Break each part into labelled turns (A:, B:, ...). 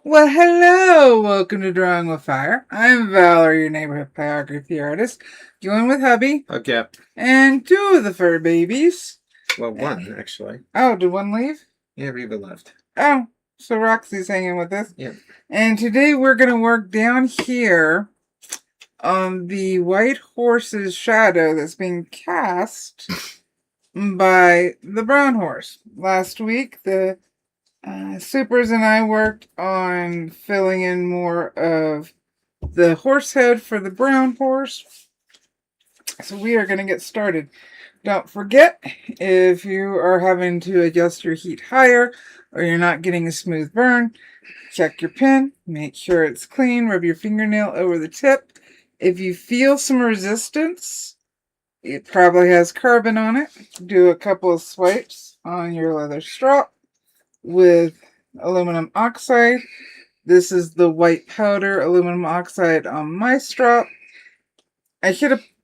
A: Well, hello! Welcome to Drawing with Fire. I'm Valarie, your neighborhood pyrography artist, joined with hubby.
B: Okay.
A: And two of the fur babies.
B: Well, one, actually.
A: Oh, did one leave?
B: Yeah, Reba left.
A: Oh, so Roxy's hanging with us.
B: Yeah.
A: And today we're going to work down here on the white horse's shadow that's being cast by the brown horse. Last week, the Supers and I worked on filling in more of the horse head for the brown horse. So we are going to get started. Don't forget, if you are having to adjust your heat higher or you're not getting a smooth burn, check your pen, make sure it's clean, rub your fingernail over the tip. If you feel some resistance, it probably has carbon on it. Do a couple of swipes on your leather strop with aluminum oxide. This is the white powder aluminum oxide on my strop.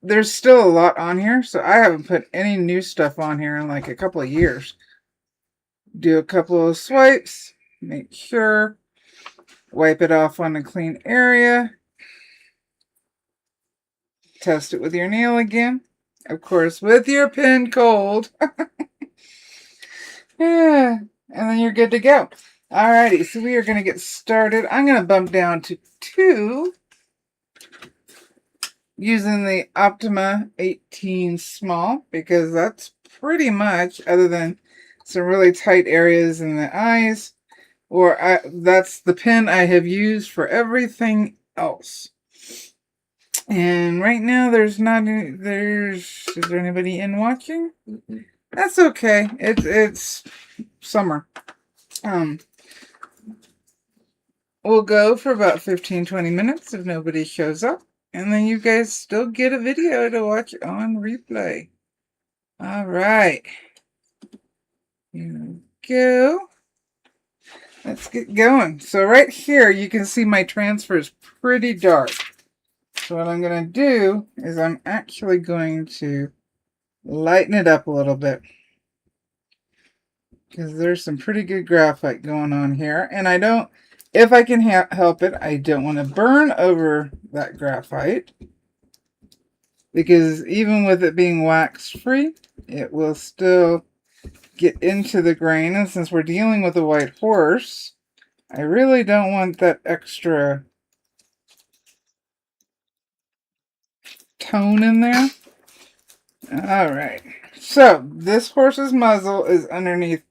A: There's still a lot on here, so I haven't put any new stuff on here in like a couple of years. Do a couple of swipes, make sure, wipe it off on a clean area. Test it with your nail again. Of course, with your pen cold. Yeah, and then you're good to go. Alrighty, so we are going to get started. I'm going to bump down to 2 using the Optima 18 small because that's pretty much, other than some really tight areas in the eyes, that's the pen I have used for everything else. And right now is there anybody in watching?
B: Mm-hmm.
A: That's okay. It's summer. We'll go for about 15-20 minutes if nobody shows up. And then you guys still get a video to watch on replay. Alright. Here we go. Let's get going. So right here you can see my transfer is pretty dark. So what I'm going to do is I'm actually going to lighten it up a little bit. Because there's some pretty good graphite going on here. And I don't, if I can help it, I don't want to burn over that graphite. Because even with it being wax free, it will still get into the grain. And since we're dealing with a white horse, I really don't want that extra tone in there. Alright. So, this horse's muzzle is underneath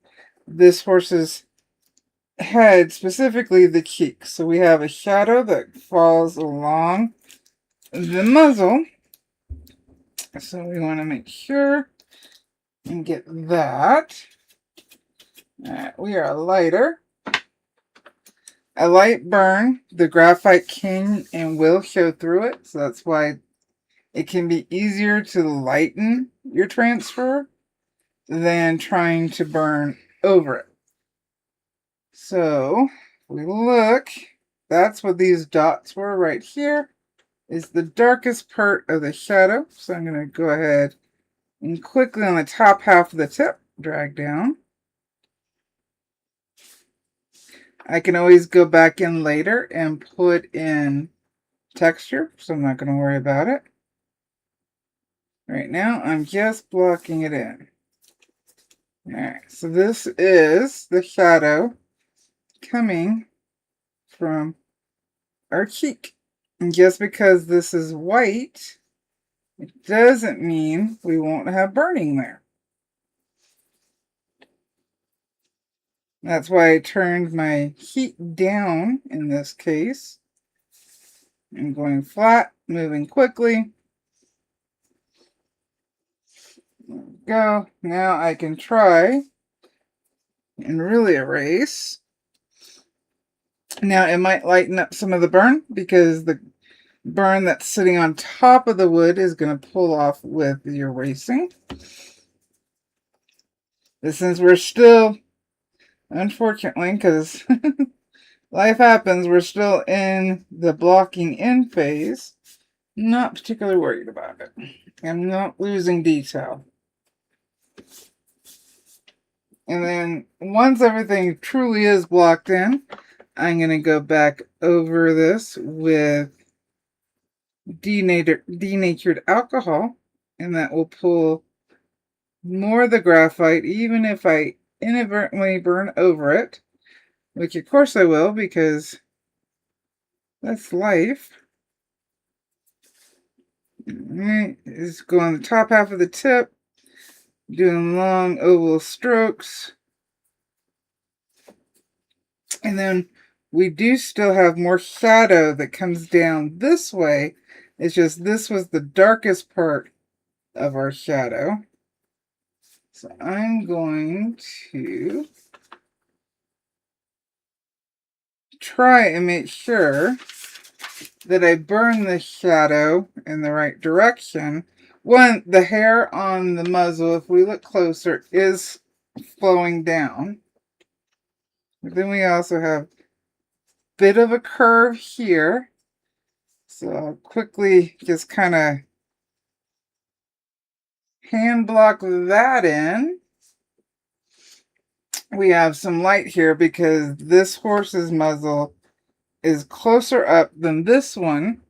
A: this horse's head, specifically the cheek. So we have a shadow that falls along the muzzle. So we want to make sure and get that. Alright, we are lighter. A light burn, the graphite can and will show through it. So that's why it can be easier to lighten your transfer than trying to burn over it. So, if we look, that's what these dots were right here, is the darkest part of the shadow. So I'm going to go ahead and quickly on the top half of the tip, drag down. I can always go back in later and put in texture, so I'm not going to worry about it. Right now, I'm just blocking it in. Alright, so this is the shadow coming from our cheek. And just because this is white, it doesn't mean we won't have burning there. That's why I turned my heat down in this case. I'm going flat, moving quickly. There we go. Now I can try and really erase. Now it might lighten up some of the burn because the burn that's sitting on top of the wood is going to pull off with the erasing. But since we're still, unfortunately, because life happens, we're still in the blocking in phase, I'm not particularly worried about it. I'm not losing detail. And then once everything truly is blocked in, I'm going to go back over this with denatured alcohol, and that will pull more of the graphite, even if I inadvertently burn over it, which of course I will, because that's life. Just go on the top half of the tip, doing long oval strokes. And then we do still have more shadow that comes down this way. It's just this was the darkest part of our shadow. So I'm going to try and make sure that I burn the shadow in the right direction. One, the hair on the muzzle, if we look closer, is flowing down. But then we also have a bit of a curve here. So I'll quickly just kind of hand block that in. We have some light here because this horse's muzzle is closer up than this one.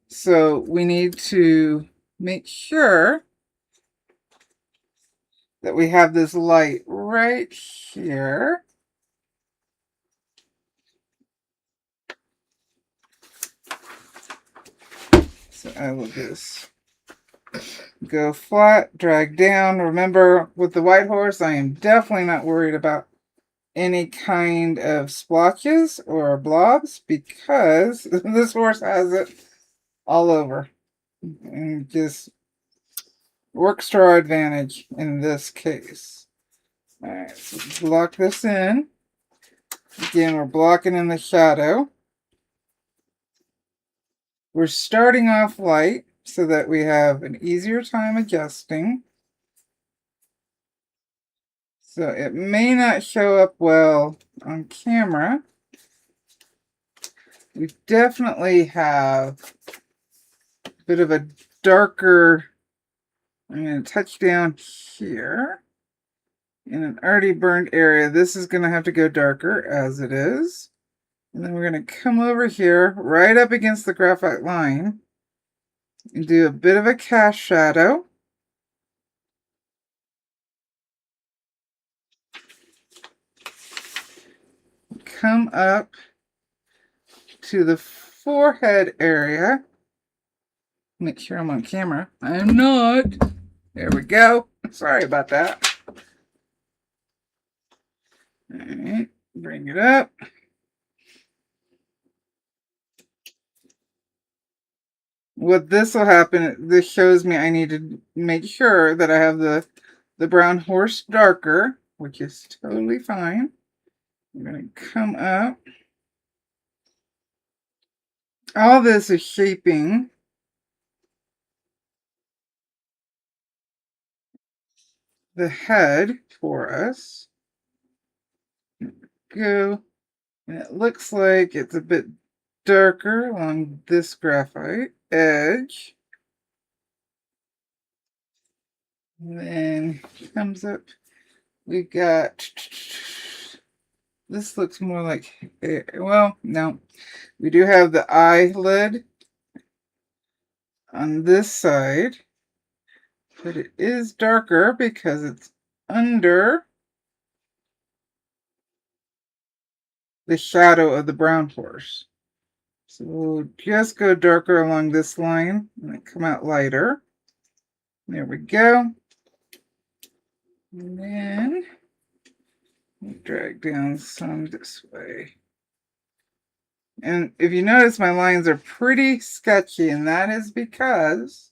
A: So we need to make sure that we have this light right here. So I will just go flat, drag down. Remember, with the white horse, I am definitely not worried about any kind of splotches or blobs because this horse has it all over. And just works to our advantage in this case. Alright, so block this in. Again, we're blocking in the shadow. We're starting off light so that we have an easier time adjusting. So it may not show up well on camera. We definitely have a bit of a darker, I'm going to touch down here in an already burned area. This is going to have to go darker as it is. And then we're going to come over here right up against the graphite line and do a bit of a cast shadow. Come up to the forehead area. Make sure I'm on camera. I'm not. There we go. Sorry about that. All right, bring it up. What this will happen, this shows me I need to make sure that I have the brown horse darker, which is totally fine. I'm going to come up. All this is shaping the head for us. Go. And it looks like it's a bit darker along this graphite edge. And then comes up. We've got, this looks more like, well, no. We do have the eyelid on this side, but it is darker because it's under the shadow of the brown horse. So we'll just go darker along this line and then come out lighter. There we go. And then we'll drag down some this way. And if you notice, my lines are pretty sketchy, and that is because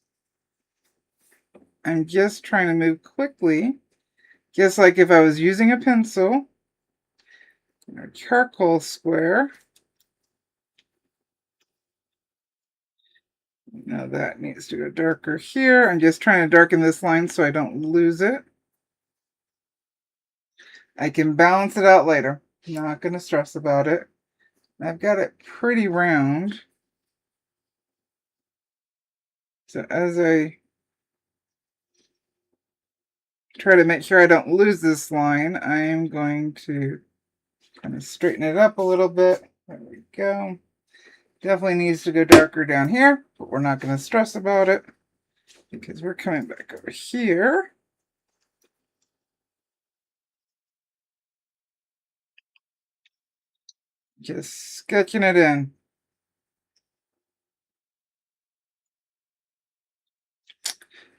A: I'm just trying to move quickly, just like if I was using a pencil or charcoal square. Now that needs to go darker here. I'm just trying to darken this line so I don't lose it. I can balance it out later. Not going to stress about it. I've got it pretty round. So as I try to make sure I don't lose this line, I'm going to kind of straighten it up a little bit. There we go. Definitely needs to go darker down here, but we're not going to stress about it because we're coming back over here. Just sketching it in.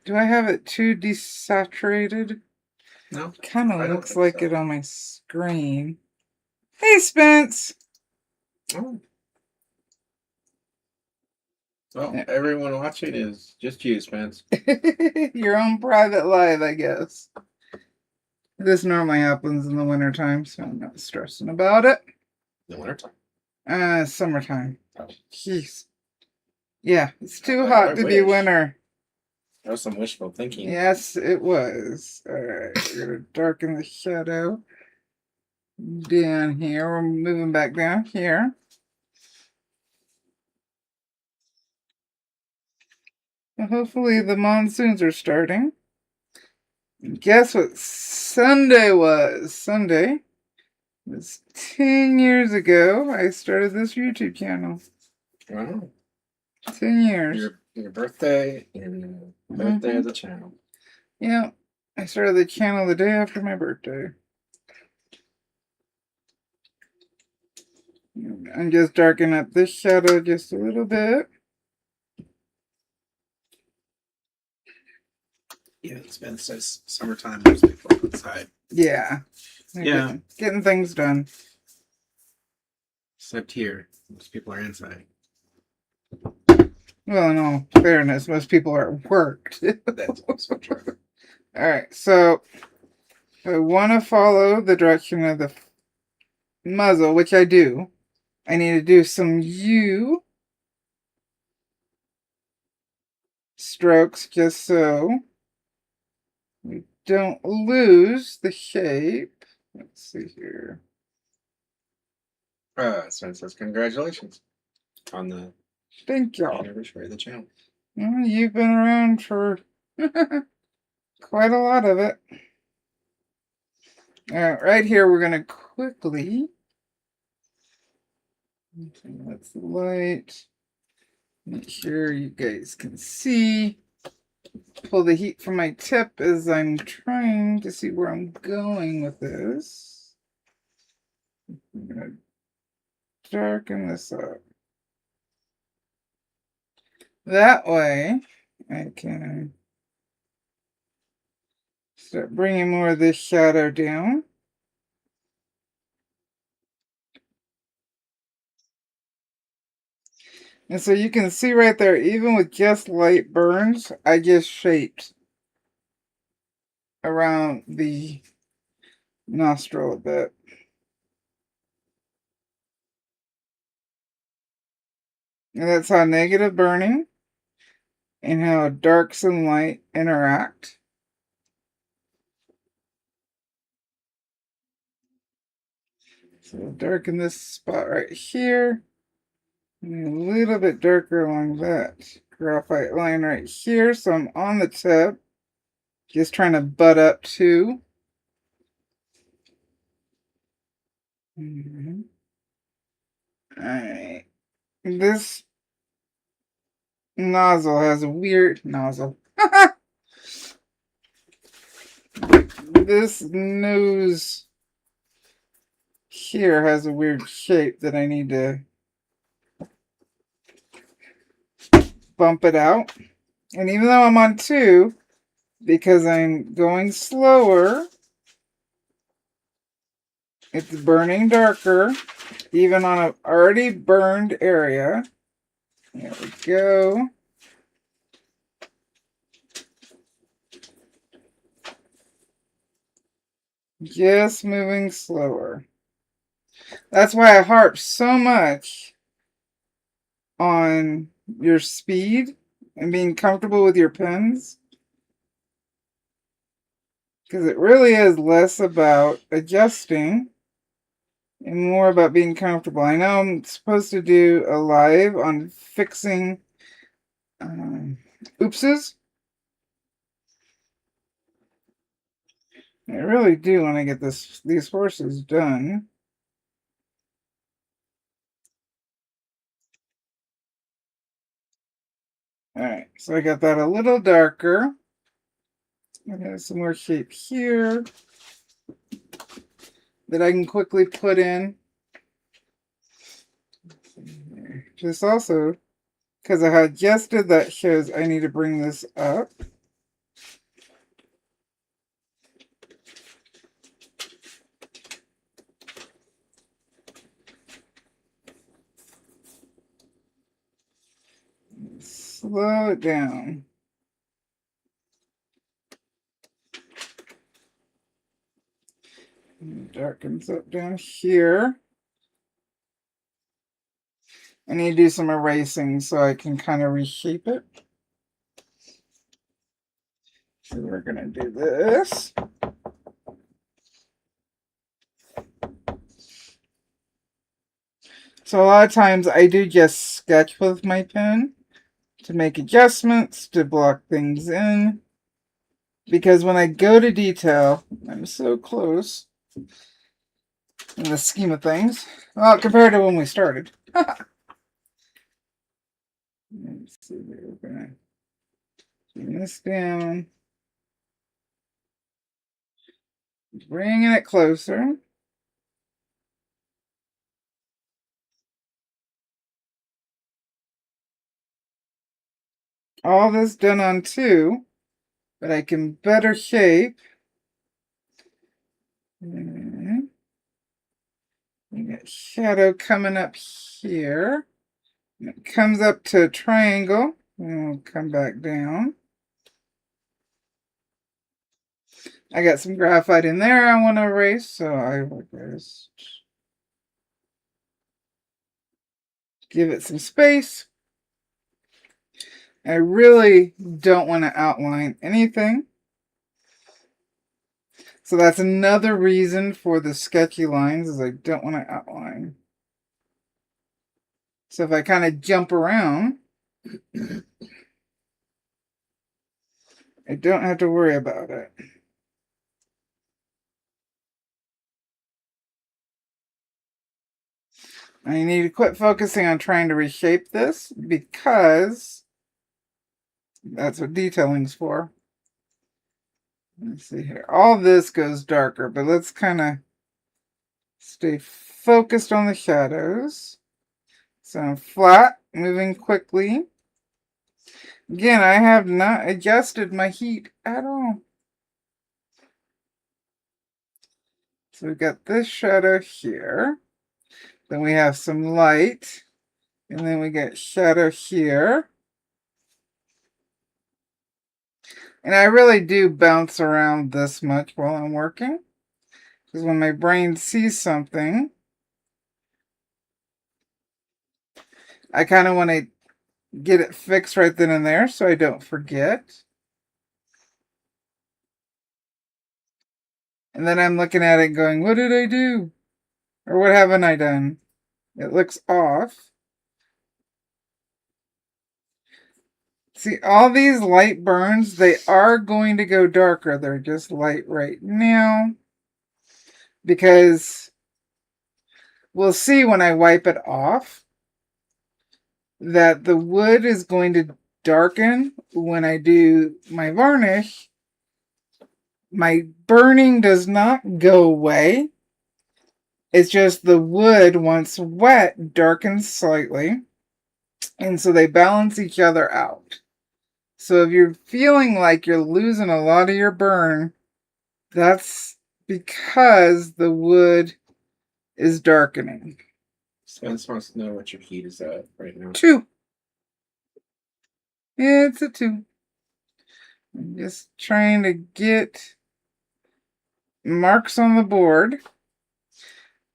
A: Do I have it too desaturated?
B: No.
A: Kind of
B: I don't
A: looks
B: think
A: like
B: so.
A: it on my screen. Hey, Spence!
B: Oh. Well,
A: Yeah.
B: everyone watching is just you, Spence.
A: Your own private life, I guess. This normally happens in the wintertime, so I'm not stressing about it.
B: The wintertime.
A: Summertime.
B: Oh.
A: Jeez. Yeah, it's too hot to be winter.
B: That was some wishful thinking.
A: Yes, it was. Alright, we're going to darken the shadow down here. We're moving back down here. Well, hopefully the monsoons are starting. And guess what Sunday was? Sunday was 10 years ago. I started this YouTube channel.
B: Wow.
A: 10 years.
B: Your birthday and birthday of the channel.
A: Yeah, I started the channel the day after my birthday. I'm just darkening up this shadow just a little bit.
B: Yeah, it's been since summertime. Most people are outside.
A: Yeah.
B: Yeah.
A: Getting things done.
B: Except here, most people are inside.
A: Well, in all fairness, most people are at work.
B: That's also true.
A: Alright, so I want to follow the direction of the muzzle, which I do. I need to do some U strokes just so we don't lose the shape. Let's see here.
B: So says congratulations on the
A: Thank y'all.
B: anniversary of the channel.
A: Well, you've been around for quite a lot of it. Alright, right here we're going to quickly, that's the light, make sure you guys can see, pull the heat from my tip as I'm trying to see where I'm going with this. I'm going to darken this up. That way I can start bringing more of this shadow down. And so you can see right there, even with just light burns, I just shaped around the nostril a bit. And that's how negative burning and how darks and light interact. So we'll darken this spot right here. And a little bit darker along that graphite line right here. So I'm on the tip, just trying to butt up to. Alright. This nozzle has a weird nozzle. This nose here has a weird shape that I need to bump it out. And even though I'm on 2, because I'm going slower, it's burning darker, even on an already burned area. There we go. Just moving slower. That's why I harp so much on your speed and being comfortable with your pens. Because it really is less about adjusting and more about being comfortable. I know I'm supposed to do a live on fixing oopses. I really do want to get these horses done. Alright, so I got that a little darker. I got some more shape here that I can quickly put in. Just also, because I had adjusted, that shows I need to bring this up. Slow it down. Darkens up down here. I need to do some erasing so I can kind of reshape it. So we're going to do this. So a lot of times I do just sketch with my pen to make adjustments, to block things in. Because when I go to detail, I'm so close in the scheme of things. Well, compared to when we started. Let's see, we're going to bring this down. Bringing it closer. All this done on 2, but I can better shape. We got shadow coming up here. It comes up to a triangle. And we'll come back down. I got some graphite in there I want to erase, so I will just give it some space. I really don't want to outline anything. So that's another reason for the sketchy lines, is I don't want to outline. So if I kind of jump around, I don't have to worry about it. I need to quit focusing on trying to reshape this, because that's what detailing's for. Let's see here. All this goes darker, but let's kind of stay focused on the shadows. So I'm flat, moving quickly. Again, I have not adjusted my heat at all. So we've got this shadow here. Then we have some light. And then we get shadow here. And I really do bounce around this much while I'm working. Because when my brain sees something, I kind of want to get it fixed right then and there so I don't forget. And then I'm looking at it going, what did I do? Or what haven't I done? It looks off. See, all these light burns, they are going to go darker. They're just light right now. Because we'll see when I wipe it off that the wood is going to darken when I do my varnish. My burning does not go away. It's just the wood, once wet, darkens slightly. And so they balance each other out. So if you're feeling like you're losing a lot of your burn, that's because the wood is darkening.
B: Spence wants to know what your heat is at right now.
A: 2. It's a 2. I'm just trying to get marks on the board.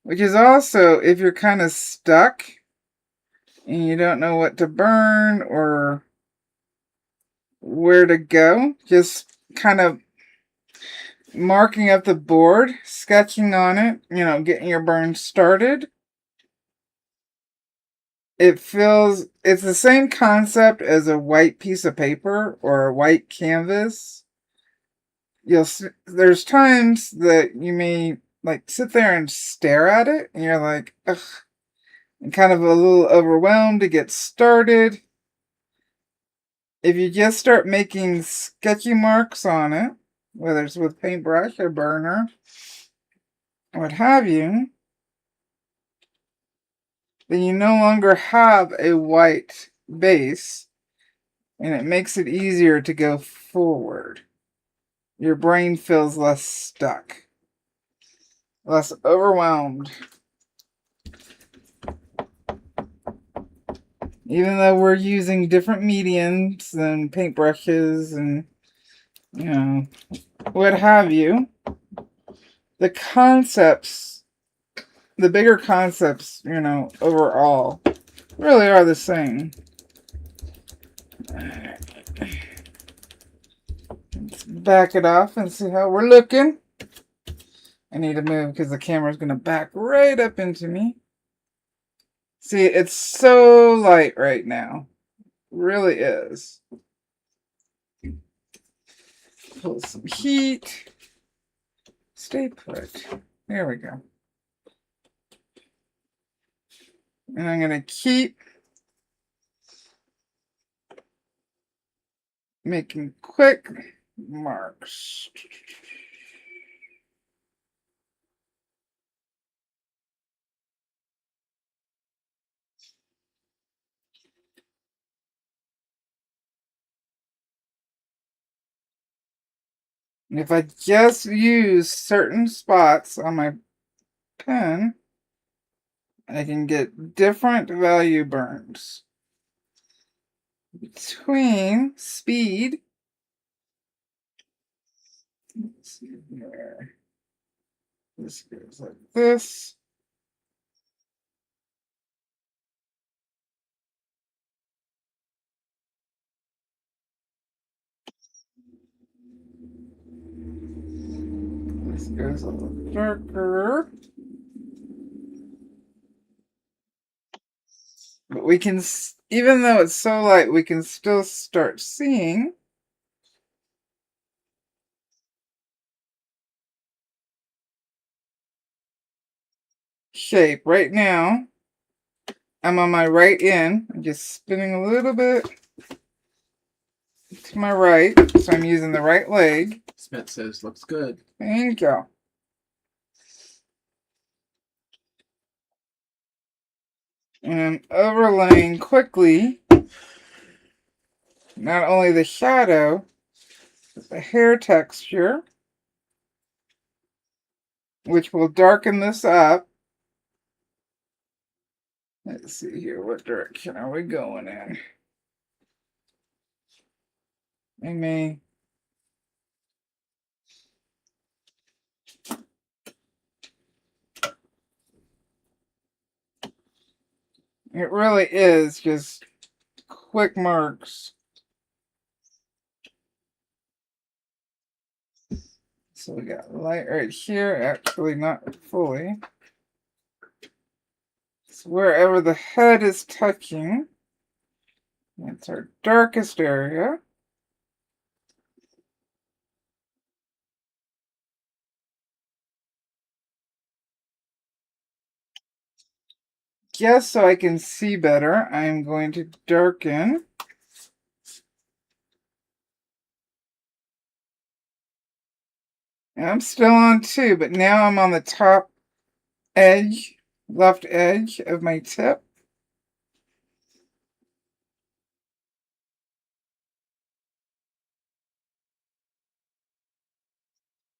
A: Which is also, if you're kind of stuck and you don't know what to burn or where to go, just kind of marking up the board, sketching on it, getting your burn started. It's the same concept as a white piece of paper or a white canvas. There's times that you may sit there and stare at it and you're like, ugh, and kind of a little overwhelmed to get started. if you just start making sketchy marks on it, whether it's with paintbrush or burner, what have you, then you no longer have a white base, and it makes it easier to go forward. Your brain feels less stuck, less overwhelmed. Even though we're using different mediums and paintbrushes and, you know, what have you, the concepts, the bigger concepts, you know, overall, really are the same. Let's back it off and see how we're looking. I need to move because the camera's going to back right up into me. See, it's so light right now. It really is. Pull some heat. Stay put. There we go. And I'm going to keep making quick marks. And if I just use certain spots on my pen, I can get different value burns between speed. Let's see here. This goes like this. This goes a little darker. But we can, even though it's so light, we can still start seeing shape. Right now, I'm on my right end. I'm just spinning a little bit to my right, so I'm using the right leg.
B: Smith says looks good.
A: Thank you. And I'm overlaying quickly not only the shadow, but the hair texture, which will darken this up. Let's see here, what direction are we going in? I may it really is just quick marks. So we got light right here, actually not fully. It's wherever the head is touching. That's our darkest area. Just so I can see better, I'm going to darken. And I'm still on 2, but now I'm on the top edge, left edge of my tip.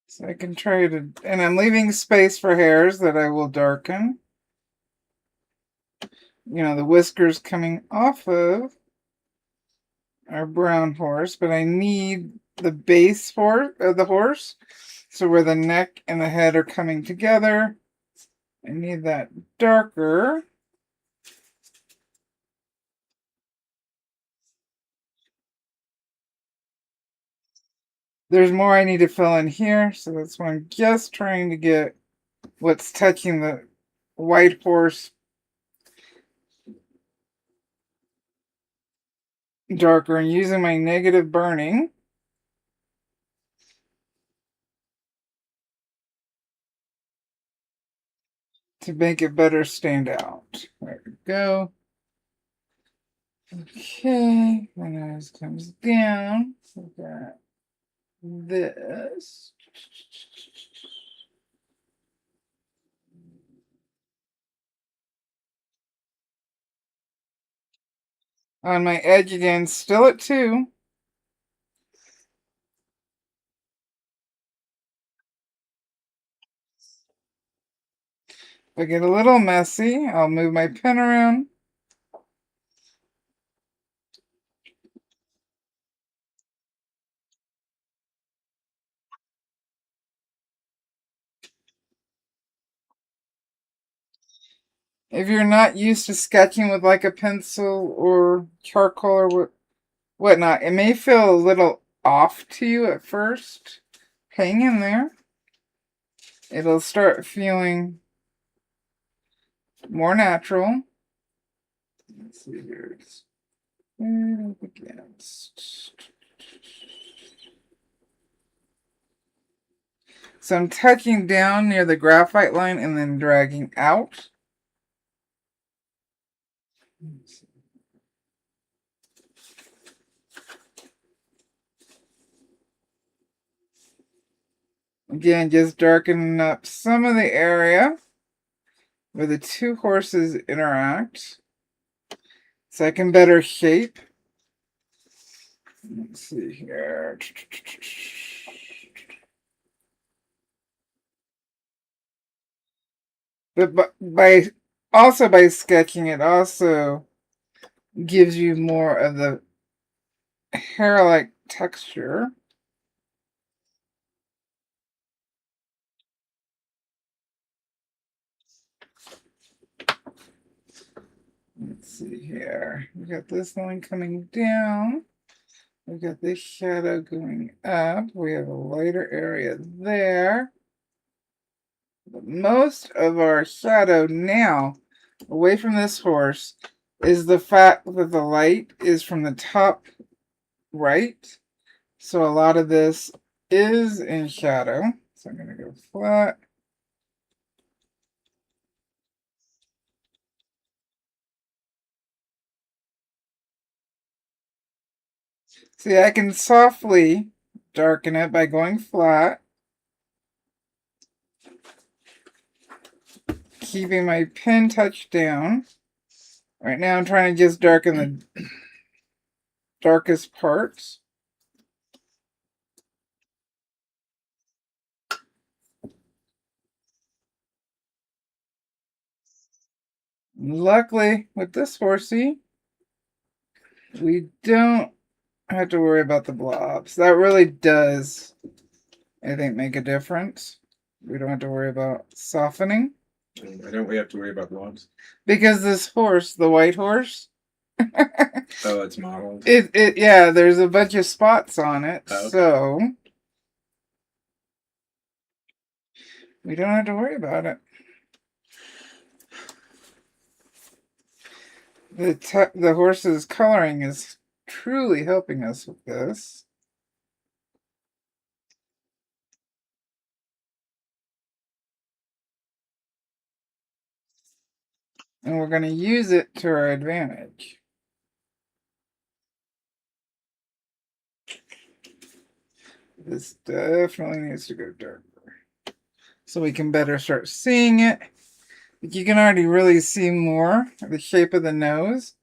A: So I can try to, and I'm leaving space for hairs that I will darken. You know, the whiskers coming off of our brown horse, but I need the base for the horse. So where the neck and the head are coming together, I need that darker. There's more I need to fill in here, so that's why I'm just trying to get what's touching the white horse darker and using my negative burning to make it better stand out. There we go. Okay, when it comes down, we got this. On my edge again, still at 2. If I get a little messy, I'll move my pen around. If you're not used to sketching with like a pencil or charcoal or whatnot, it may feel a little off to you at first. Hang in there. It'll start feeling more natural. Let's see here. It's right up against. So I'm touching down near the graphite line and then dragging out. Again, just darkening up some of the area where the 2 horses interact so I can better shape. Let's see here. But by sketching, it also gives you more of the hair-like texture. Let's see here. We got this line coming down. We got this shadow going up. We have a lighter area there. But most of our shadow now, away from this horse, is the fact that the light is from the top right. So a lot of this is in shadow. So I'm going to go flat. See, I can softly darken it by going flat. Keeping my pen touched down. Right now I'm trying to just darken the darkest parts. Luckily, with this horsey, we don't have to worry about the blobs. That really does, I think, make a difference. We don't have to worry about softening.
B: Why don't we have to worry about blobs?
A: Because this horse, the white horse,
B: oh, it's modeled.
A: Yeah, there's a bunch of spots on it,
B: okay.
A: So we don't have to worry about it. The horse's coloring is truly helping us with this. And we're going to use it to our advantage. This definitely needs to go darker, so we can better start seeing it. But you can already really see more of the shape of the nose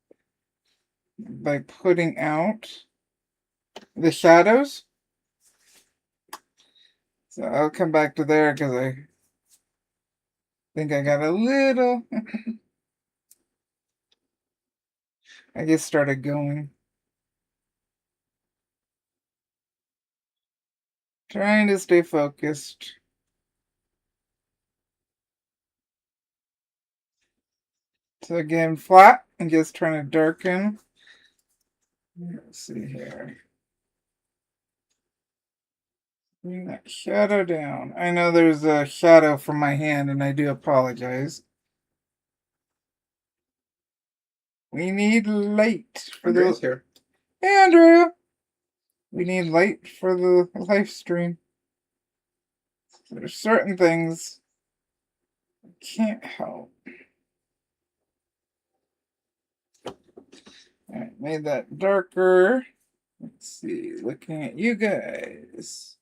A: by putting out the shadows. So I'll come back to there because I think I got a little... I just started going. Trying to stay focused. So again, flat and just trying to darken. Let's see here. Bring that shadow down. I know there's a shadow from my hand and I do apologize. We need light for
B: Andrea's here.
A: Hey, Andrea! We need light for the live stream. There's certain things I can't help. Alright, made that darker. Let's see, looking at you guys.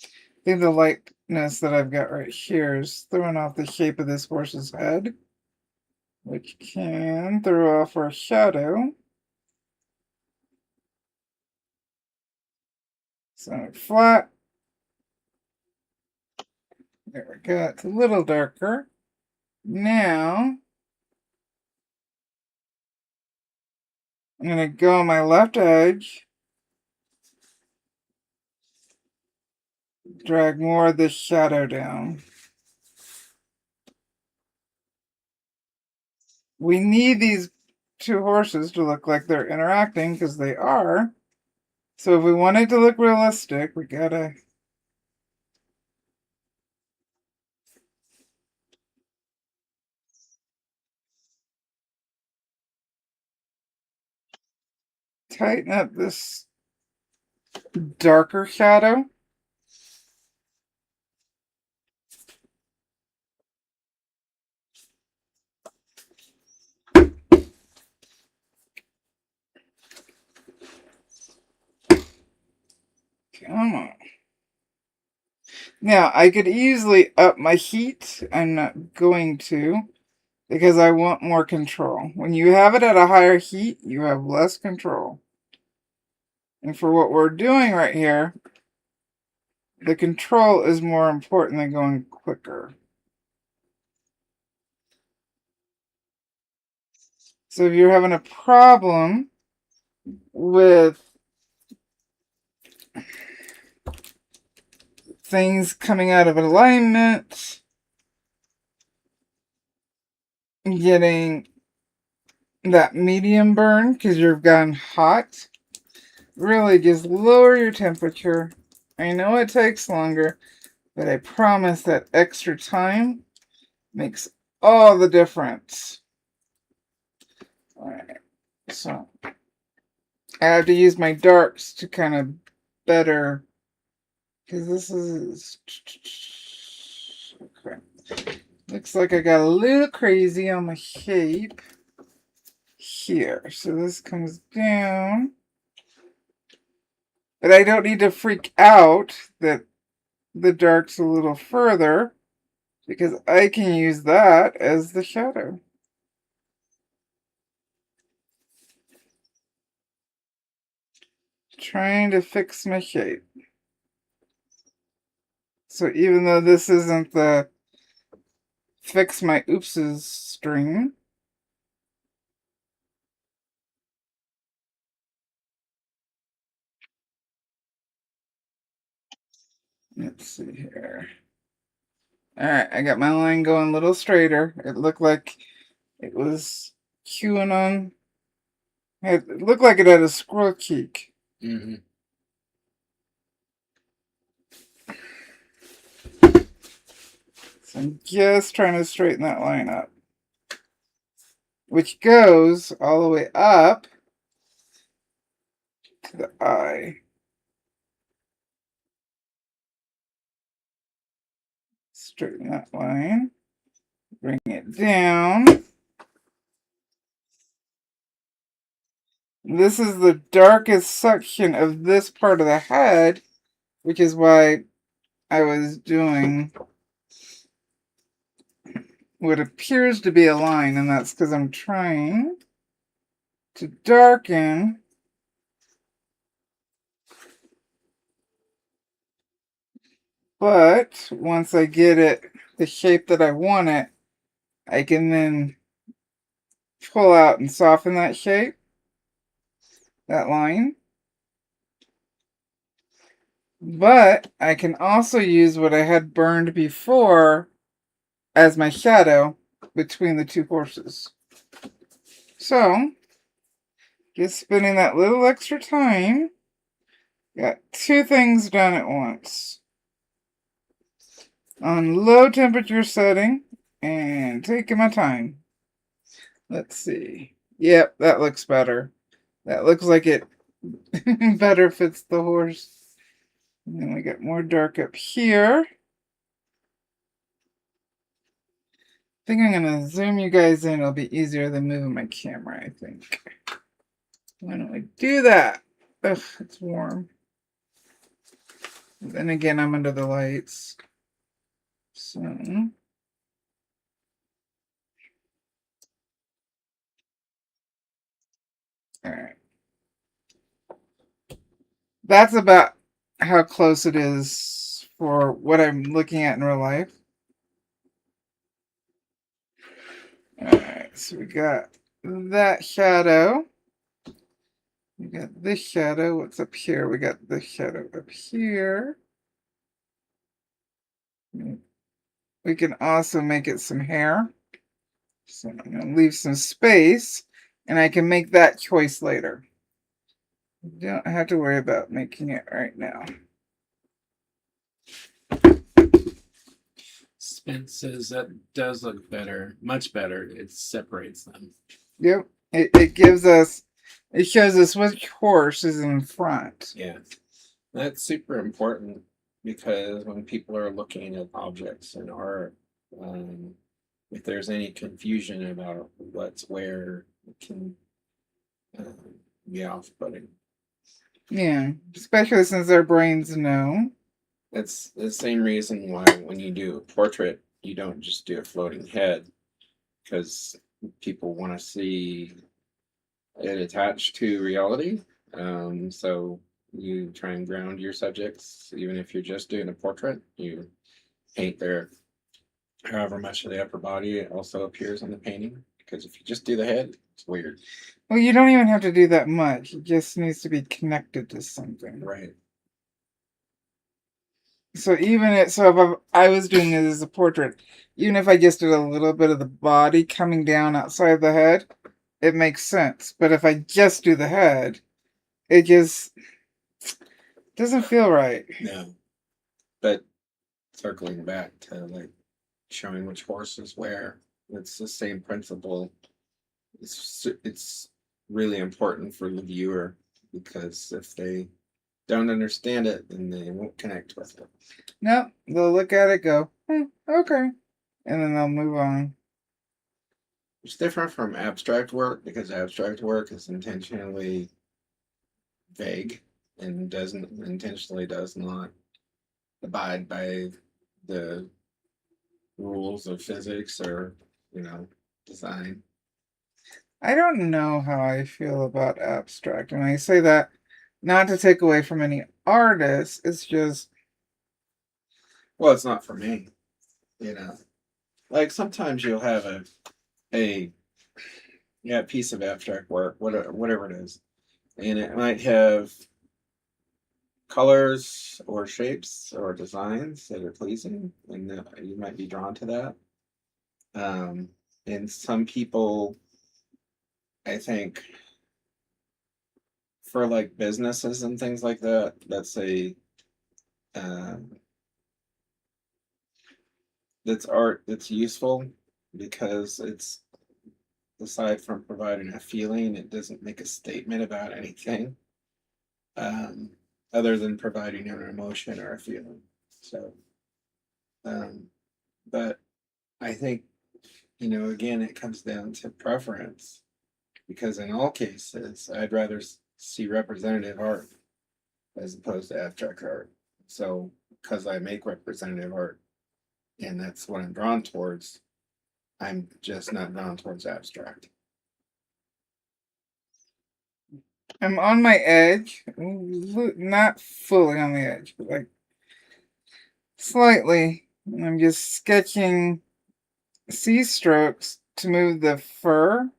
A: I think the lightness that I've got right here is throwing off the shape of this horse's head, which can throw off our shadow. So flat. There we go. It's a little darker. Now, I'm going to go on my left edge, drag more of this shadow down. We need these two horses to look like they're interacting, because they are. So if we want it to look realistic, we gotta tighten up this darker shadow. Come on. Now, I could easily up my heat. I'm not going to, because I want more control. When you have it at a higher heat, you have less control. And for what we're doing right here, the control is more important than going quicker. So if you're having a problem with things coming out of alignment, getting that medium burn because you've gone hot, really just lower your temperature. I know it takes longer, but I promise that extra time makes all the difference. Alright, so I have to use my darks to kind of better, because this is okay. Looks like I got a little crazy on my shape here. So this comes down. But I don't need to freak out that the dark's a little further, because I can use that as the shadow. Trying to fix my shape. So even though this isn't the fix my oopses string, let's see here. Alright, I got my line going a little straighter. It looked like it was queuing on. It looked like it had a squirrel cheek.
B: Mm-hmm.
A: So I'm just trying to straighten that line up, which goes all the way up to the eye. Straighten that line, bring it down. This is the darkest section of this part of the head, which is why I was doing what appears to be a line, and that's because I'm trying to darken but once I get it the shape that I want it, I can then pull out and soften that shape, that line. But I can also use what I had burned before as my shadow between the two horses. So, just spending that little extra time, got two things done at once. On low temperature setting and taking my time. Let's see. Yep, that looks better. That looks like it better fits the horse. And then we got more dark up here. think I'm gonna zoom you guys in. It'll be easier than moving my camera, I think. Why don't we do that? Ugh, it's warm. And then again, I'm under the lights. So all right. That's about how close it is for what I'm looking at in real life. Alright, so we got that shadow. We got this shadow. What's up here? We got this shadow up here. We can also make it some hair. So I'm going to leave some space, and I can make that choice later. Don't have to worry about making it right now.
B: Spence says that does look better, much better. It separates them.
A: Yep, it gives us, it shows us which horse is in front.
B: Yeah, that's super important because when people are looking at objects in art, if there's any confusion about what's where, it can be off-putting.
A: Yeah, especially since our brains know.
B: That's the same reason why when you do a portrait, you don't just do a floating head, because people want to see it attached to reality. So you try and ground your subjects, even if you're just doing a portrait. You paint their, however much of the upper body also appears on the painting, because if you just do the head, it's weird.
A: Well, you don't even have to do that much. It just needs to be connected to something.
B: Right.
A: So even if I was doing it as a portrait, even if I just did a little bit of the body coming down outside the head, it makes sense. But if I just do the head, it just doesn't feel right.
B: No. But circling back to like showing which horse is where, it's the same principle. It's really important for the viewer, because if they don't understand it, then they won't connect with it.
A: No, they'll look at it, go, okay, and then they'll move on.
B: It's different from abstract work, because abstract work is intentionally vague and does not abide by the rules of physics or, design.
A: I don't know how I feel about abstract. And I say that not to take away from any artist, it's just...
B: Well, it's not for me, Like sometimes you'll have a piece of abstract work, whatever it is, and it might have colors or shapes or designs that are pleasing, and you might be drawn to that. And some people, I think, for like businesses and things like that, that's art that's useful, because it's, aside from providing a feeling, it doesn't make a statement about anything, other than providing an emotion or a feeling. So, but I think, again, it comes down to preference, because in all cases, I'd rather see representative art as opposed to abstract art. So, because I make representative art, and that's what I'm drawn towards, I'm just not drawn towards abstract.
A: I'm on my edge, not fully on the edge, but like slightly. And I'm just sketching C-strokes to move the fur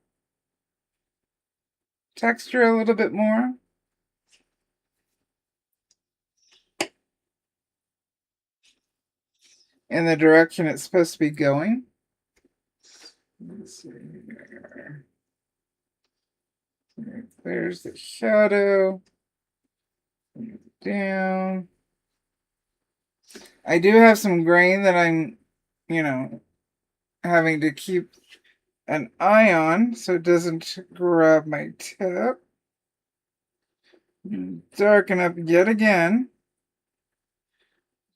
A: texture a little bit more. In the direction it's supposed to be going. Let's see here. There's the shadow. Down. I do have some grain that I'm, having to keep an eye on so it doesn't grab my tip. Darken up yet again.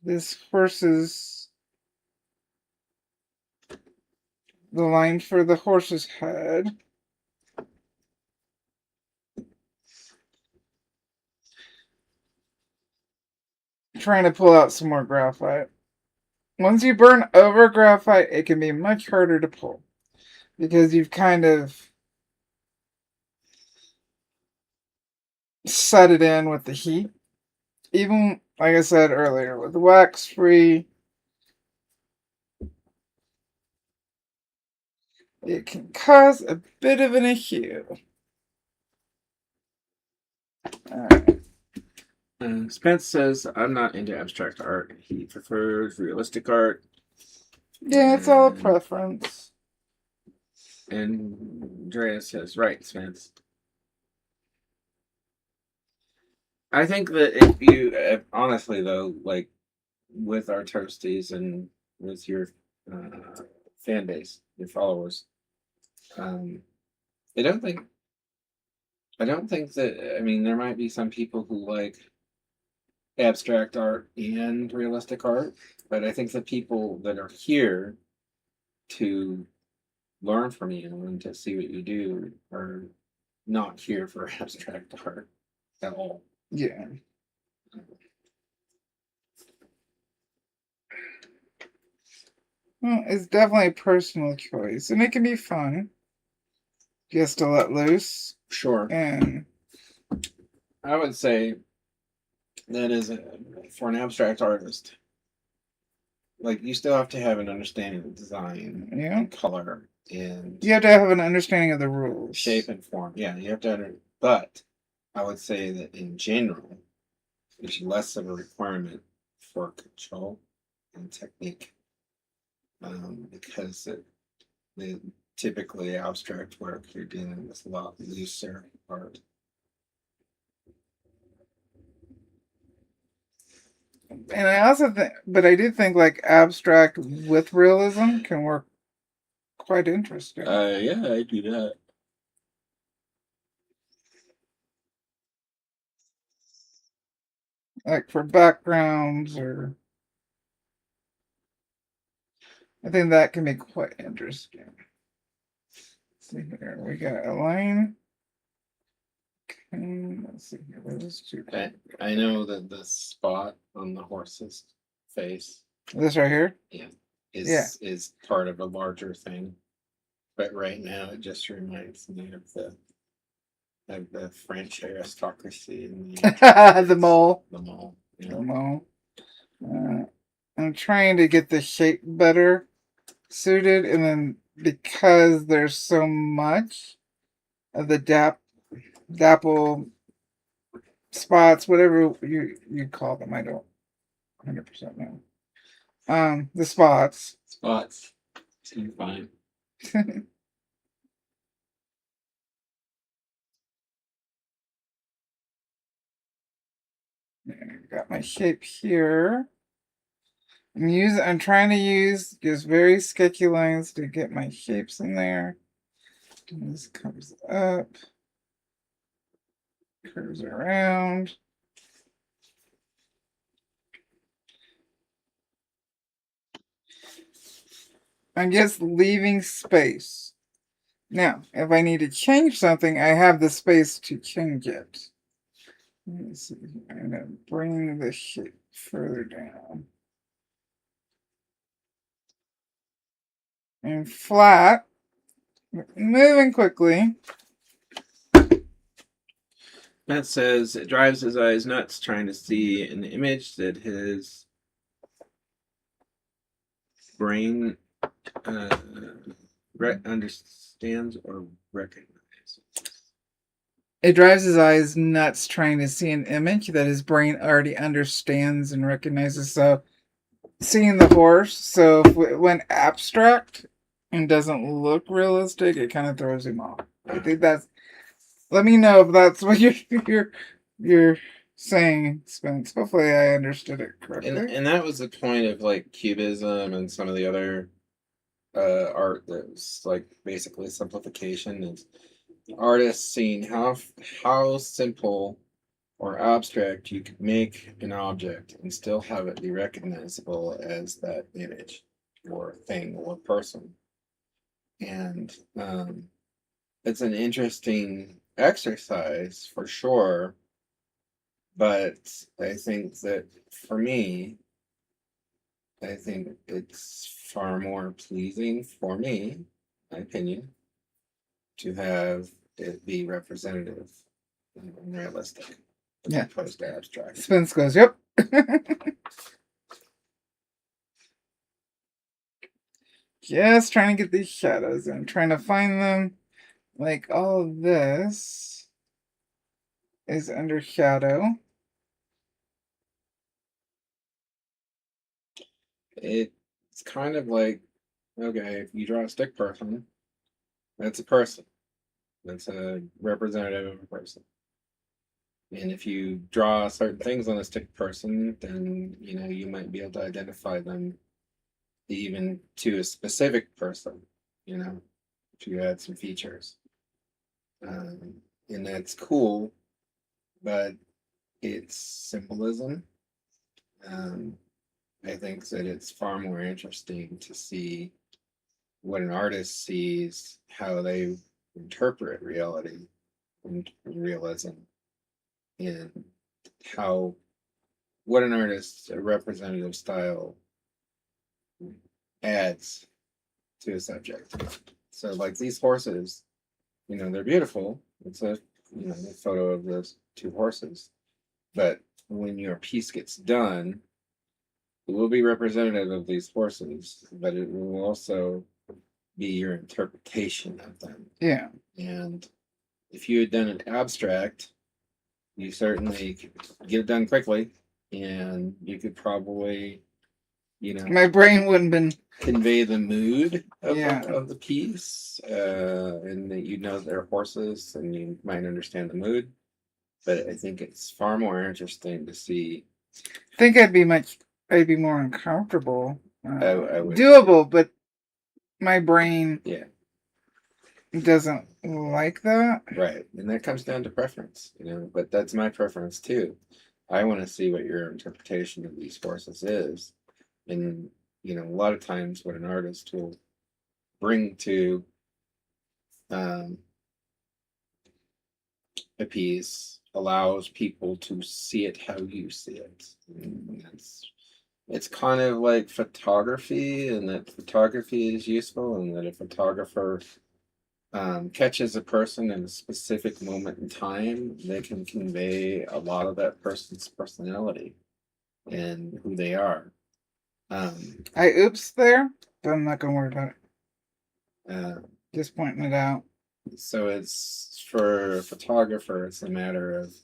A: This horse's the line for the horse's head. Trying to pull out some more graphite. Once you burn over graphite, it can be much harder to pull because you've kind of set it in with the heat. Even, like I said earlier, with wax-free, it can cause a bit of an issue.
B: Spence says, I'm not into abstract art. He prefers realistic art.
A: Yeah, it's all a preference.
B: And Andrea says, right, Spence. I think that if you, honestly though, like with our toasties and with your fan base, your followers, I don't think that, I mean, there might be some people who like abstract art and realistic art, but I think the people that are here to learn from you and to see what you do are not here for abstract art at all.
A: Yeah. Well, it's definitely a personal choice, and it can be fun just to let loose.
B: Sure.
A: And
B: I would say that is for an abstract artist, like you still have to have an understanding of design and color and
A: you have to have an understanding of the rules,
B: shape and form. Yeah, you have to but I would say that in general there's less of a requirement for control and technique, because the typically abstract work you're dealing with a lot looser art.
A: And I also think, but I do think like abstract with realism can work quite interesting.
B: Yeah, I do that.
A: Like for backgrounds, or I think that can be quite interesting. Let's see here, we got a line. Okay, let's see here. Those two.
B: I know that the spot on the horse's face,
A: This right here?
B: yeah, is part of a larger thing. But right now it just reminds me of the French aristocracy and
A: the mole.
B: the mall. You
A: The
B: know?
A: mole. I'm trying to get the shape better suited, and then because there's so much of the dapple spots, whatever you call them, I don't 100% know. The spots.
B: Spots seem fine.
A: Got my shape here. I'm trying to use just very sketchy lines to get my shapes in there. And this comes up, curves around. I'm just leaving space. Now, if I need to change something, I have the space to change it. Let me see. I'm going to bring the shape further down. And flat. Moving quickly.
B: Matt says it drives his eyes nuts trying to see an image that his brain understands or recognizes.
A: It drives his eyes nuts trying to see an image that his brain already understands and recognizes. So, seeing the horse, so if it went abstract and doesn't look realistic, it kind of throws him off. I think that's. Let me know if that's what you're saying, Spence. Hopefully, I understood it correctly.
B: And that was the point of like Cubism and some of the other art that was like basically simplification. Is artists seeing how simple or abstract you could make an object and still have it be recognizable as that image or thing or person. And it's an interesting exercise for sure, but I think that for me, I think it's far more pleasing for me, my opinion, to have it be representative and realistic as
A: Yeah.
B: opposed to abstract.
A: Spence goes, yep. Just trying to get these shadows in, trying to find them. Like all of this is under shadow.
B: It's kind of like, okay, if you draw a stick person, that's a person. That's a representative of a person. And if you draw certain things on a stick person, then you might be able to identify them even to a specific person, if you add some features. And that's cool, but it's symbolism. I think that it's far more interesting to see what an artist sees, how they interpret reality and realism, and what an artist's representative style adds to a subject. So like these horses, they're beautiful. It's a photo of those two horses. But when your piece gets done, it will be representative of these horses, but it will also be your interpretation of them.
A: Yeah.
B: And if you had done an abstract, you certainly could get it done quickly, and you could probably,
A: My brain wouldn't been
B: convey the mood of,
A: Yeah.
B: of the piece, and that they're horses, and you might understand the mood. But I think it's far more interesting to see.
A: I think I'd be more uncomfortable.
B: I would
A: doable, but my brain
B: Yeah,
A: doesn't like that.
B: right. And that comes down to preference, but that's my preference too. I want to see what your interpretation of these horses is. And, a lot of times what an artist will bring to a piece allows people to see it how you see it. And it's kind of like photography, and that photography is useful, and that a photographer catches a person in a specific moment in time, they can convey a lot of that person's personality and who they are.
A: I oops there, but I'm not gonna worry about
B: it.
A: Just pointing it out.
B: So it's for a photographer, it's a matter of,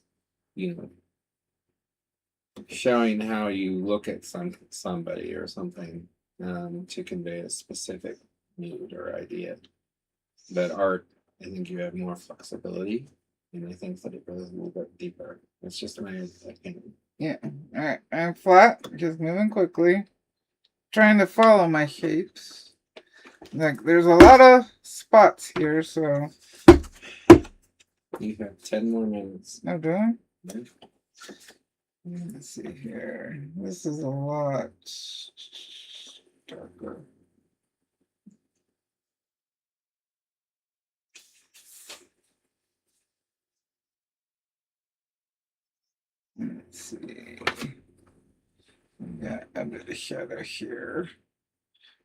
B: showing how you look at somebody or something to convey a specific mood or idea. But art, I think you have more flexibility, and I think that it goes a little bit deeper. It's just my opinion.
A: Yeah. All right. I'm flat, just moving quickly, trying to follow my shapes. Like, there's a lot of spots here, so.
B: You have 10 more minutes.
A: No, do I?
B: Yeah.
A: Let's see here. This is a lot darker. Let's see. Got a bit of shadow here.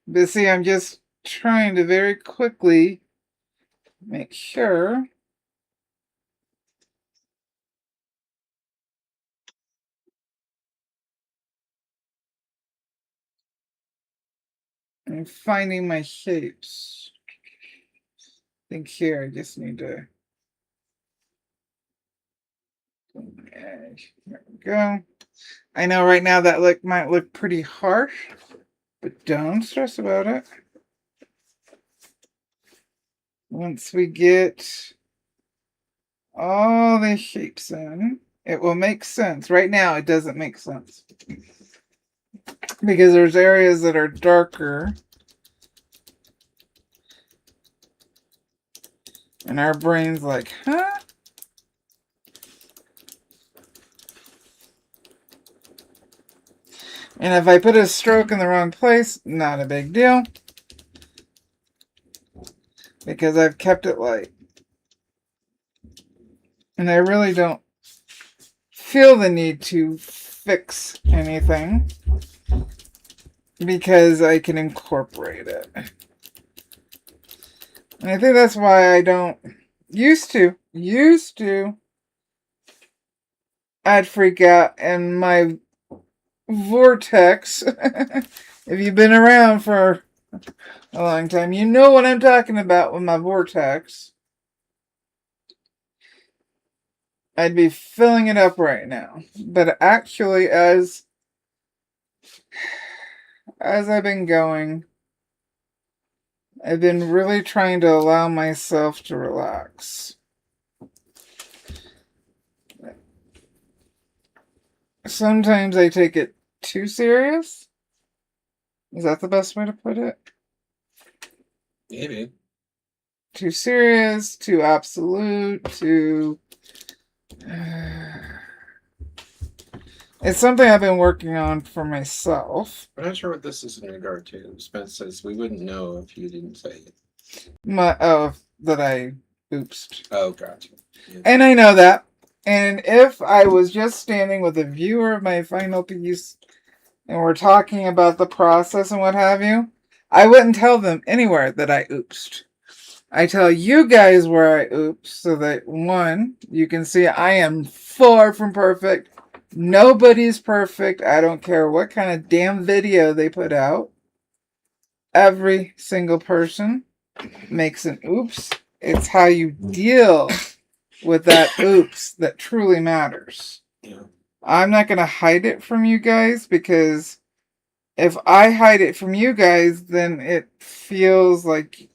A: But see, I'm just trying to very quickly make sure I'm finding my shapes. I think here I just need to. There we go. I know right now that might look pretty harsh, but don't stress about it. Once we get all the shapes in, it will make sense. Right now it doesn't make sense because there's areas that are darker and our brain's like, huh? And if I put a stroke in the wrong place, not a big deal. because I've kept it light. And I really don't feel the need to fix anything because I can incorporate it. And I think that's why I don't used to I'd freak out and my vortex. If you've been around for a long time, you know what I'm talking about with my vortex. I'd be filling it up right now. But actually, as I've been going, I've been really trying to allow myself to relax. Sometimes I take it too serious. Is that the best way to put it?
B: Maybe.
A: Too serious, too absolute, too... It's something I've been working on for myself.
B: I'm not sure what this is in regard to. Spence says we wouldn't know if you didn't say it.
A: That I oopsed.
B: Oh, gotcha. Yeah.
A: And I know that. And if I was just standing with a viewer of my final piece and we're talking about the process and what have you, I wouldn't tell them anywhere that I oopsed. I tell you guys where I oopsed so that, one, you can see I am far from perfect. Nobody's perfect. I don't care what kind of damn video they put out. Every single person makes an oops. It's how you deal with that oops that truly matters.
B: Yeah.
A: I'm not going to hide it from you guys, because if I hide it from you guys, then it feels like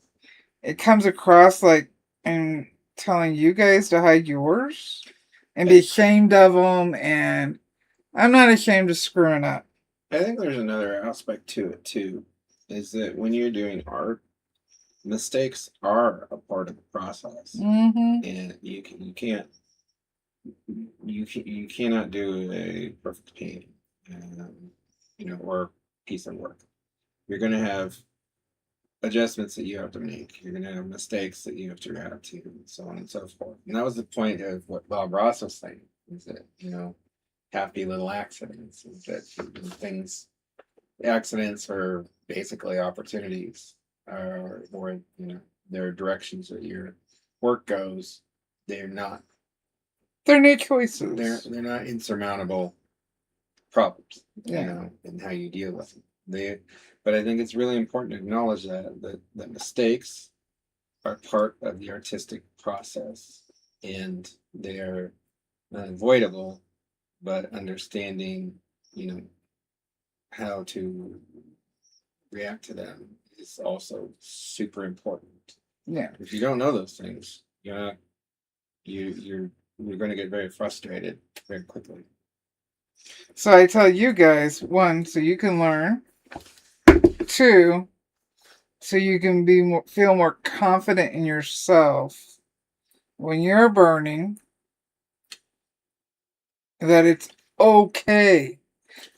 A: it comes across like I'm telling you guys to hide yours and be ashamed of them, and I'm not ashamed of screwing up.
B: I think there's another aspect to it too, is that when you're doing art, mistakes are a part of the process, and you cannot do a perfect painting, or piece of work. You're going to have adjustments that you have to make. You're going to have mistakes that you have to react to, and so on and so forth. And that was the point of what Bob Ross was saying, is that, happy little accidents, is that accidents are basically opportunities, or they're directions that your work goes. They're
A: new choices.
B: They're not insurmountable problems,
A: Yeah.
B: and how you deal with them. But I think it's really important to acknowledge that mistakes are part of the artistic process, and they're unavoidable, but understanding, how to react to them is also super important.
A: Yeah.
B: If you don't know those things, you're going to get very frustrated very quickly.
A: So I tell you guys, one, so you can learn. Two, so you can feel more confident in yourself when you're burning, that it's okay.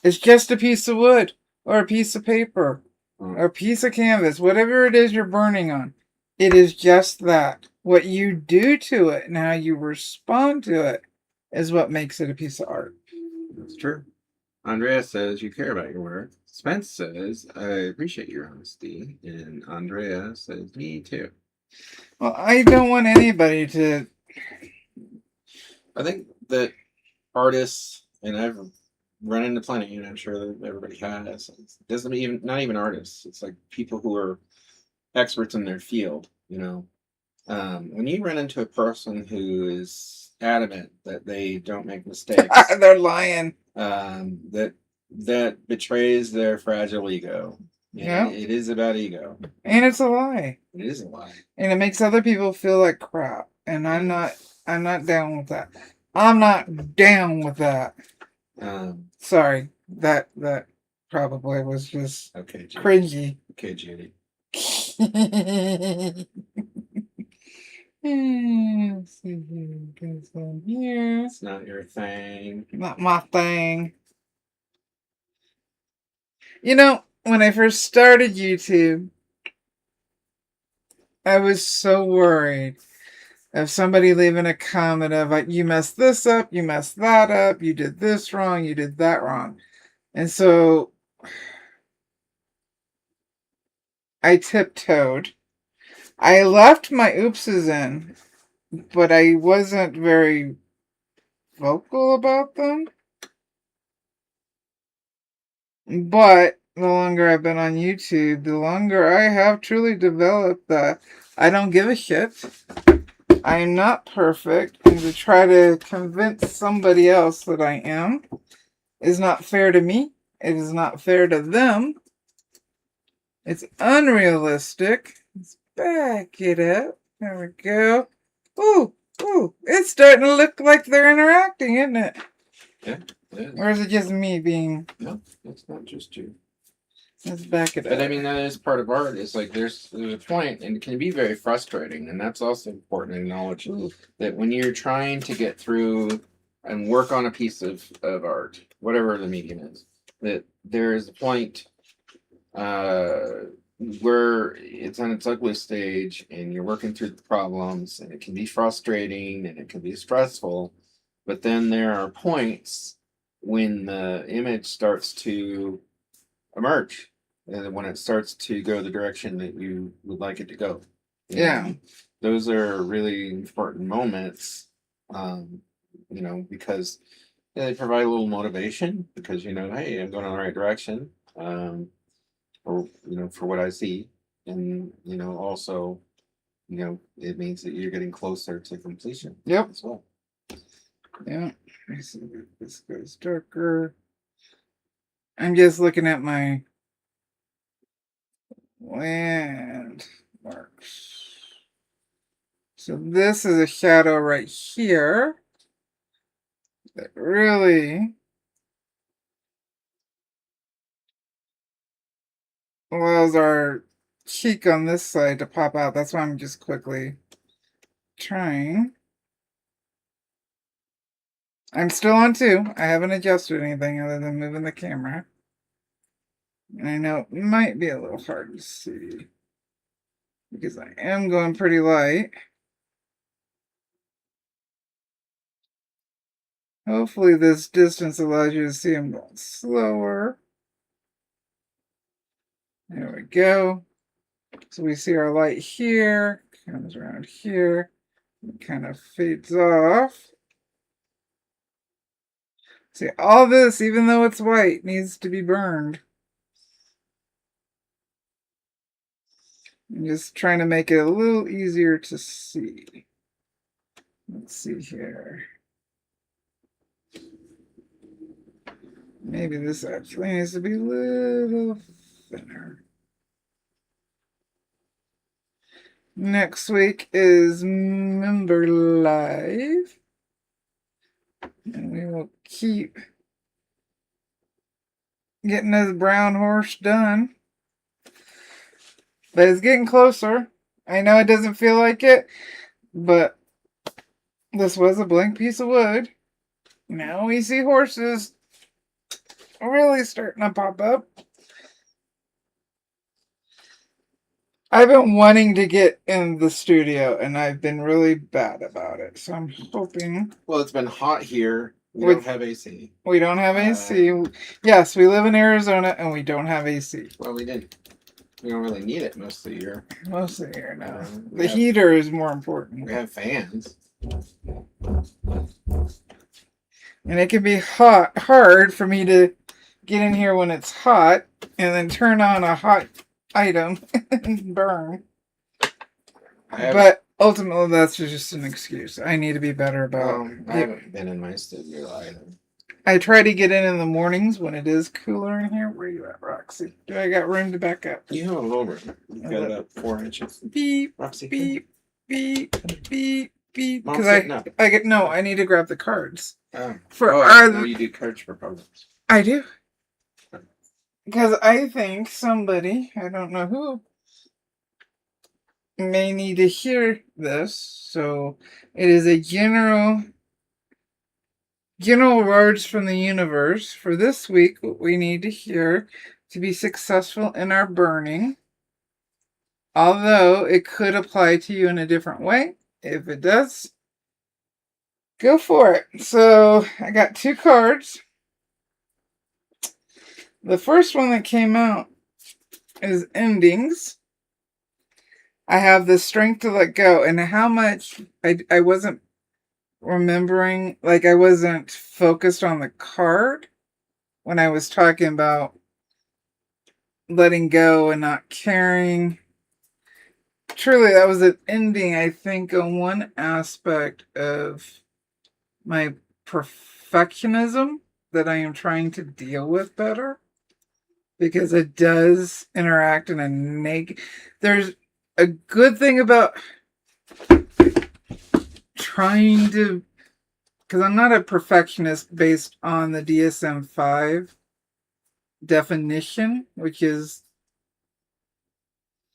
A: It's just a piece of wood or a piece of paper or a piece of canvas, whatever it is you're burning on. It is just that. What you do to it and how you respond to it is what makes it a piece of art.
B: That's true. Andrea says you care about your work. Spence says I appreciate your honesty, and Andrea says me too.
A: Well, I don't want anybody to.
B: I think that artists, and I've run into plenty, and I'm sure that everybody has. It doesn't even, not even artists. It's like people who are experts in their field. When you run into a person who is adamant that they don't make mistakes,
A: They're lying.
B: That betrays their fragile ego.
A: Yeah.
B: It is about ego.
A: And it's a lie.
B: It is a lie.
A: And it makes other people feel like crap. And I'm not down with that. I'm not down with that. Sorry. That probably was just
B: okay, Judy.
A: cringy.
B: Okay, Judy.
A: Let's see here. Goes on here.
B: It's not your thing.
A: Not my thing. When I first started YouTube, I was so worried of somebody leaving a comment of like, you messed this up, you messed that up, you did this wrong, you did that wrong. And so I tiptoed. I left my oopses in, but I wasn't very vocal about them. But the longer I've been on YouTube, the longer I have truly developed that I don't give a shit. I am not perfect, and to try to convince somebody else that I am is not fair to me. It is not fair to them. It's unrealistic. Let's back it up. There we go. Ooh, ooh. It's starting to look like they're interacting, isn't it?
B: Yeah, it is.
A: Or is it just me being...
B: No, it's not just you.
A: Let's back it up.
B: But I mean, that is part of art. It's like there's a point, and it can be very frustrating. And that's also important to acknowledge that when you're trying to get through and work on a piece of art, whatever the medium is, that there is a point where it's on its ugly stage and you're working through the problems, and it can be frustrating and it can be stressful. But then there are points when the image starts to emerge, and when it starts to go the direction that you would like it to go.
A: Yeah.
B: Those are really important moments, because they provide a little motivation, because, hey, I'm going in the right direction, for what I see. And, also, it means that you're getting closer to completion.
A: Yep.
B: As well.
A: Yeah. This goes darker. I'm just looking at my landmarks. So this is a shadow right here that really allows our cheek on this side to pop out. That's why I'm just quickly trying. I'm still on 2. I haven't adjusted anything other than moving the camera. And I know it might be a little hard to see because I am going pretty light. Hopefully this distance allows you to see I'm going slower. There we go. So we see our light here, comes around here, and kind of fades off. See, all this, even though it's white, needs to be burned. I'm just trying to make it a little easier to see. Let's see here. Maybe this actually needs to be a little thinner. Next week is Member Live. And we will keep getting this brown horse done. But it's getting closer. I know it doesn't feel like it, but this was a blank piece of wood. Now we see horses really starting to pop up. I've been wanting to get in the studio, and I've been really bad about it. So I'm hoping...
B: Well, it's been hot here. We don't have AC.
A: We don't have AC. Yes, we live in Arizona, and we don't have AC.
B: Well, we don't really need it most of the year.
A: Most of the year, no. The heater is more important.
B: We have fans.
A: And it can be hard for me to get in here when it's hot, and then turn on a hot item and burn. But ultimately, that's just an excuse. I need to be better about it.
B: I haven't been in my studio either.
A: I try to get in the mornings when it is cooler in here. Where are you at, Roxy? Do I got room to back up?
B: You have a little room. You've got about 4 inches.
A: Beep,
B: Roxy,
A: beep, beep, beep, beep.
B: Mom's
A: Because I need to grab the cards.
B: You do cards for programs.
A: I do. Because I think somebody, I don't know who, may need to hear this. So it is a general words from the universe for this week. What we need to hear to be successful in our burning. Although it could apply to you in a different way. If it does, go for it. So I got 2 cards. The first one that came out is endings. I have the strength to let go, and how much I wasn't remembering, like I wasn't focused on the card when I was talking about letting go and not caring. Truly, that was an ending, I think, on one aspect of my perfectionism that I am trying to deal with better, because it does interact in a negative. There's a good thing about trying to, because I'm not a perfectionist based on the DSM-5 definition, which is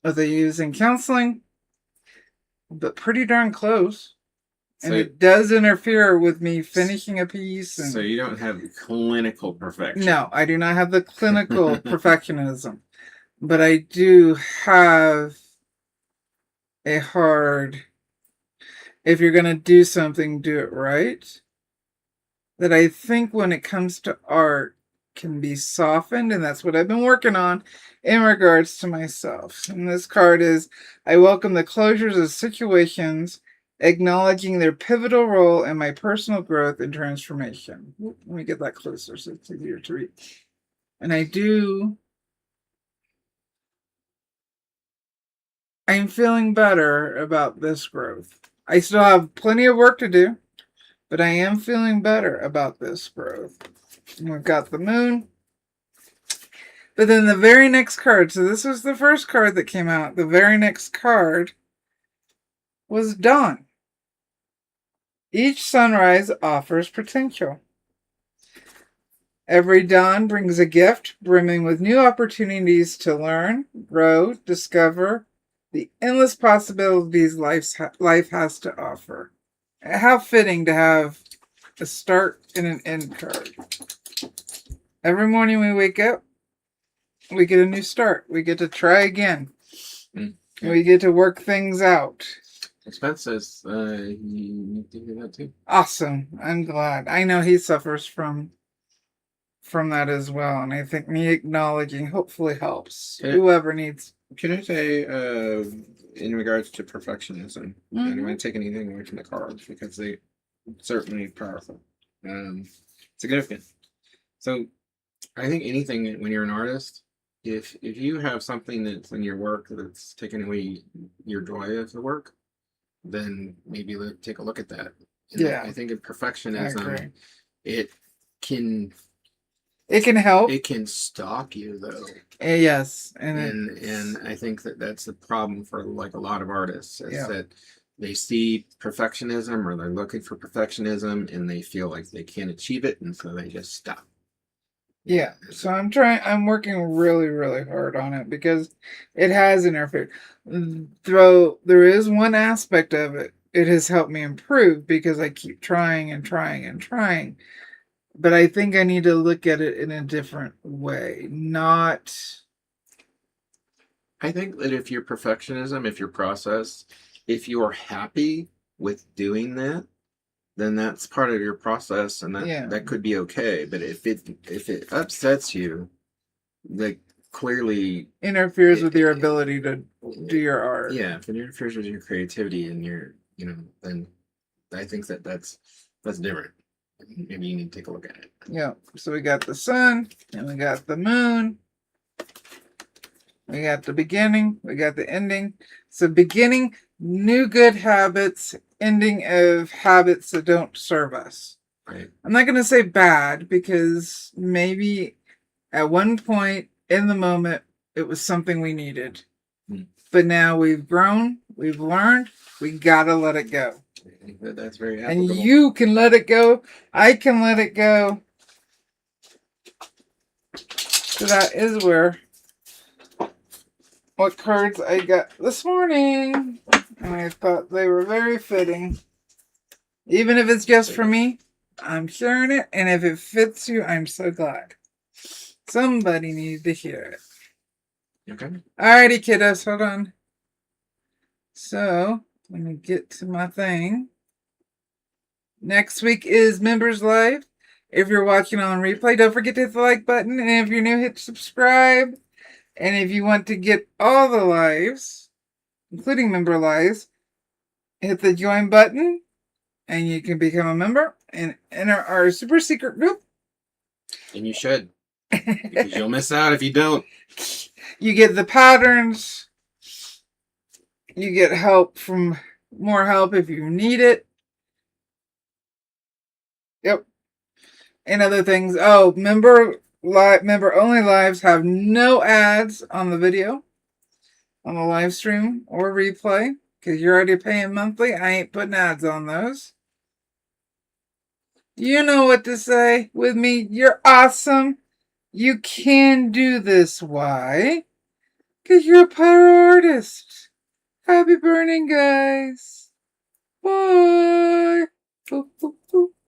A: what they use in counseling, but pretty darn close. And so, it does interfere with me finishing a piece. And,
B: so you don't have clinical perfection.
A: No, I do not have the clinical perfectionism. But I do have a hard, if you're going to do something, do it right. That I think when it comes to art can be softened. And that's what I've been working on in regards to myself. And this card is, I welcome the closures of situations, acknowledging their pivotal role in my personal growth and transformation. Let me get that closer so it's easier to read. And I'm feeling better about this growth. I still have plenty of work to do, but I am feeling better about this growth. And we've got the moon. But then the very next card, so this was the first card that came out. The very next card was dawn. Each sunrise offers potential. Every dawn brings a gift, brimming with new opportunities to learn, grow, discover the endless possibilities life has to offer. How fitting to have a start and an end card. Every morning we wake up, we get a new start. We get to try again. Okay. We get to work things out.
B: Spence says you need to do that too.
A: Awesome. I'm glad. I know he suffers from that as well, and I think me acknowledging hopefully helps whoever needs.
B: Can I say, in regards to perfectionism, I don't want to take anything away from the cards because they certainly powerful, significant. So, I think anything when you're an artist, if you have something that's in your work that's taking away your joy of the work, then maybe take a look at that. And I think in perfectionism, it can help. It can stalk you though.
A: Yes,
B: and I think that's the problem for like a lot of artists is that they see perfectionism or they're looking for perfectionism and they feel like they can't achieve it, and so they just stop.
A: Yeah, so I'm working really, really hard on it because it has interfered. Though there is one aspect of it, it has helped me improve because I keep trying and trying and trying. But I think I need to look at it in a different way.
B: I think that if your perfectionism, if your process, if you're happy with doing that, then that's part of your process, and that could be okay. But if it upsets you, like clearly
A: interferes with your ability to do your art.
B: Yeah, if it interferes with your creativity and your, then I think that's different. Maybe you need to take a look at it.
A: Yeah. So we got the sun, and we got the moon. We got the beginning. We got the ending. So beginning, new good habits. Ending of habits that don't serve us.
B: Right.
A: I'm not going to say bad because maybe at one point in the moment it was something we needed. But now we've grown, we've learned, we got to let it go.
B: That's very applicable.
A: And you can let it go. I can let it go. So that is what cards I got this morning. And I thought they were very fitting. Even if it's just for me, I'm sharing it. And if it fits you, I'm so glad. Somebody needs to hear it.
B: Okay.
A: Alrighty, kiddos. Hold on. So, let me get to my thing. Next week is Members Live. If you're watching on replay, don't forget to hit the like button. And if you're new, hit subscribe. And if you want to get all the lives, including member lives, hit the join button. And you can become a member and enter our super secret group.
B: And you should. Because you'll miss out if you don't.
A: You get the patterns. You get help from more help if you need it. Yep. And other things. Oh, member only lives have no ads on the video, on the live stream or replay, because you're already paying monthly. I ain't putting ads on those. You know what to say with me. You're awesome. You can do this. Why? Because you're a pyro artist. Happy burning, guys. Bye.